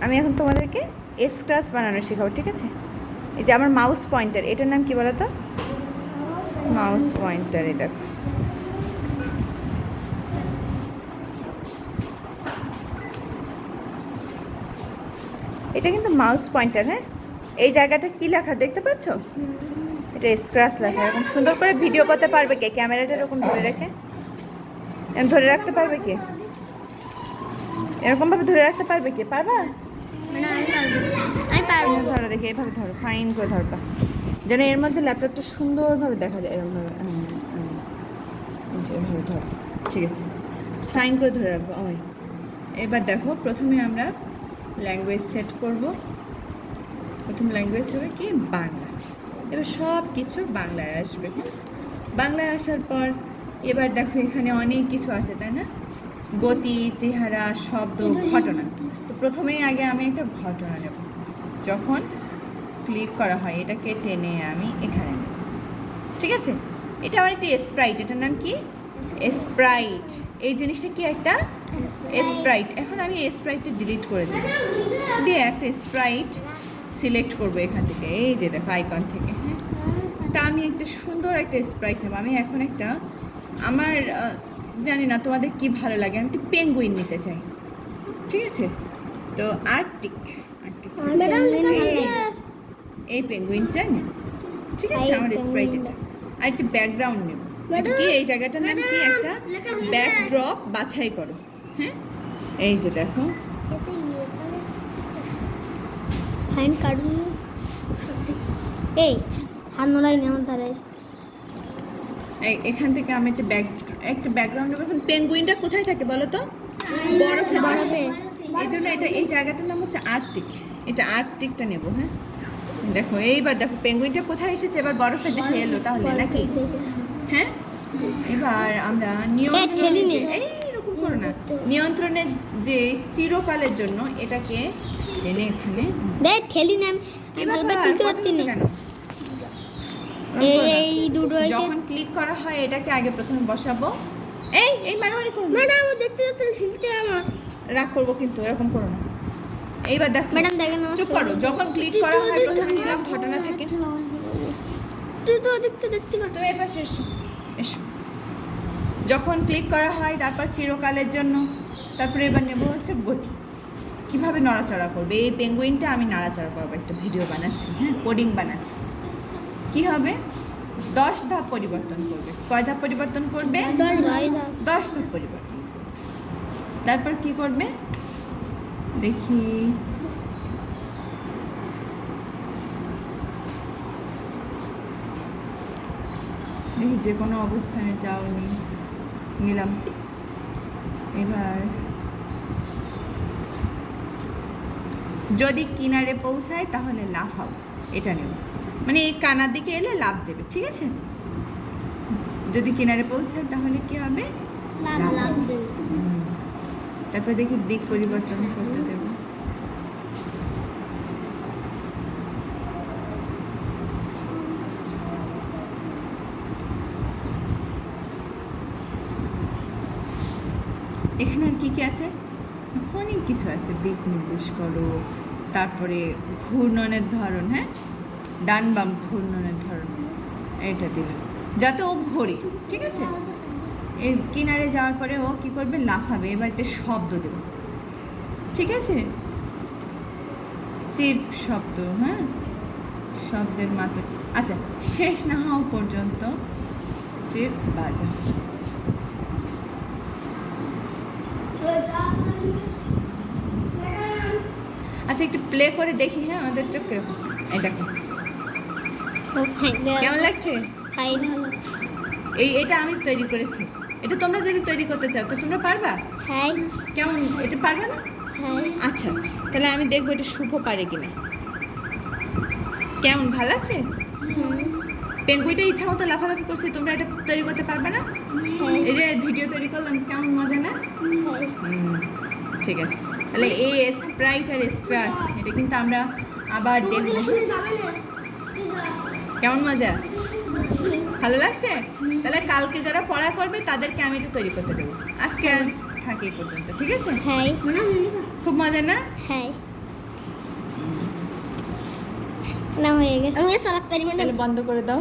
আমি এখন তোমাদেরকে স্ক্রাচ বানানো শেখাবো, ঠিক আছে? এই যে আমার মাউস পয়েন্টার, এটার নাম কি বলো তো? Mouse pointer. এই দেখো, এটা কিন্তু মাউস পয়েন্টার। হ্যাঁ, এই জায়গাটা কি লেখা দেখতে পাচ্ছ? এটা স্ক্রাচ লেখা। এখন সুন্দর করে ভিডিও করতে পারবে কে? ক্যামেরাটা এরকম ধরে রেখে ধরে রাখতে পারবে কে? এরকমভাবে ধরে রাখতে পারবে কে? পারবা? আমি পারবো। ধরো দেখি, এভাবে ধরো, ফাইন করে ধরবা যেন এর মধ্যে ল্যাপটপটা সুন্দরভাবে দেখা যায়। এরকমভাবে এভাবে ধরো, ঠিক আছে? ফাইন করে ধরে রাখবো। ওই এবার দেখো, প্রথমে আমরা ল্যাঙ্গুয়েজ সেট করব। প্রথম ল্যাঙ্গুয়েজ হবে কি? বাংলা। এবার সব কিছু বাংলায় আসবে। বাংলায় আসার পর এবার দেখো এখানে অনেক কিছু আছে, তাই না? গতি, চেহারা, শব্দ, ঘটনা। তো প্রথমেই আগে আমি একটা ঘটনা নেব। যখন ক্লিক করা হয় এটাকে টেনে আমি এখানে নেব, ঠিক আছে? এটা আমার একটা স্প্রাইট। এটার নাম কি? স্প্রাইট। এই জিনিসটা কি? একটা স্প্রাইট। এখন আমি স্প্রাইটটা ডিলিট করে দেব, দিয়ে একটা স্প্রাইট সিলেক্ট করব এখান থেকে। এই যে দেখো আইকন থেকে। হ্যাঁ, তা আমি একটা সুন্দর একটা স্প্রাইট নেব। আমি এখন একটা, আমার জানি না তোমাদের কি ভালো লাগে, আমি একটা পেঙ্গুইন নিতে চাই, ঠিক আছে? তো আর্কটিক, এই পেঙ্গুইনটা নেব, ঠিক আছে? আমার স্প্রাইট এটা। আর একটা ব্যাকগ্রাউন্ড নেব। এটা কি? এই জায়গাটার নাম কি? একটা ব্যাকড্রপ বাছাই করো। হ্যাঁ, এই যে দেখো, ফাইন কাটুন। এই হাত নোলাই নেই আমার ধারে। এখান থেকে আমি একটা ব্যাকগ্রাউন্ড নেব। এখন পেঙ্গুইনটা কোথায় থাকে বলো তো? বরফে বসে। এই জন্য এটা, এই জায়গাটার নাম হচ্ছে আর্কটিক। এটা আর্কটিকটা নেব। হ্যাঁ, দেখো এইবার দেখো পেঙ্গুইনটা কোথায় এসেছে? এবার বরফের দেশে এলো তাহলে, নাকি? হ্যাঁ, এবার আমরা এইরকম করো না, নিয়ন্ত্রণের যে চিরকালের জন্য এটাকে এনে এখানে দেখ ঠেলি না আমি। কি ব্যাপার? কথা হচ্ছে কেন? এই দুটো আছে। যখন ক্লিক করা হয় এটাকে আগে প্রথমে বসাবো। এই মারামারি করো না। ম্যাডাম ও দেখতে যাচ্ছেন ঠেলতে আমার রাগ করবো কিন্তু, এরকম করো না। এইবার দেখো, ম্যাডাম দেখেন আমার চুপ করো। যখন ক্লিক করা হয় প্রথমে নিলাম ঘটনা থেকে। তুই তো দেখতে পাচ্ছ। তো এবার এসো, এসো। যখন ক্লিক করা হয় তারপর চিরকালের জন্য, তারপরে এবার নেবো হচ্ছে গতি। কীভাবে নড়াচড়া করবে এই পেঙ্গুইনটা? আমি নাড়াচড়া করবো, একটা ভিডিও বানাচ্ছি। হ্যাঁ, কোডিং বানাচ্ছি। কি হবে? 10 ধাপ পরিবর্তন করবে। কয় ধাপ পরিবর্তন করবে? 10 ধাপ পরিবর্তন করবে। তারপর কি করবে দেখি, যে কোনো অবস্থানে যাওনি, নিলাম। এবার যদি কিনারে পৌঁছায় তাহলে লাফাও, এটা নেব। মানে এই কানার দিকে এলে লাফ দেবে, ঠিক আছে? যদি কিনারে পৌঁছায় তাহলে কি হবে? লাফ দেবে। তারপর দেখি দিক পরিবর্তন করতে দেব। এখানে আর কি কি আছে? অনেক কিছু আছে। দিক নির্দেশ করো, তারপরে ঘূর্ণনের ধরন। হ্যাঁ, ডান বাম ঘূর্ণনের ধরন, এটা দিলাম যাতে ও ঘোরে, ঠিক আছে? এই কিনারে যাওয়ার পরে ও কি করবে? লাফাবে। এবার একটা শব্দ দেব, ঠিক আছে? চিপ শব্দ। হ্যাঁ, শব্দের মাত্রা। আচ্ছা, শেষ না হওয়া পর্যন্ত চিপ বাজা। আচ্ছা, একটু প্লে করে দেখি। হ্যাঁ, আমাদের তো কিরকম, এই দেখো কেমন লাগছে? এটা আমি তৈরি করেছি। এটা তোমরা যদি তৈরি করতে চাও তো তোমরা পারবা? হ্যাঁ। কেমন, এটা পারবা না? হ্যাঁ। আচ্ছা, তাহলে আমি দেখবো এটা শুভ পারে কিনা। কেমন, ভালো আছে? পেঙ্গুইটা ইচ্ছা মতো লাফালাফি করছে, তোমরা এটা তৈরি করতে পারবে না? এটা ভিডিও তৈরি করলাম, কেমন মজা না? ঠিক আছে, তাহলে এই স্প্রাইট আর স্ক্রাচ এটা কিন্তু আমরা আবার দেখবো। কেমন মজা, ভালো লাগছে? তাহলে কালকে যারা পড়া করবে তাদেরকে আমি এটা তৈরি করতে দেবো। আজকে আর থাকি পর্যন্ত, ঠিক আছে? হ্যাঁ। খুব মজা না? হ্যাঁ। না হয়ে গেছে আমি সালাদ পারি মানে তাহলে বন্ধ করে দাও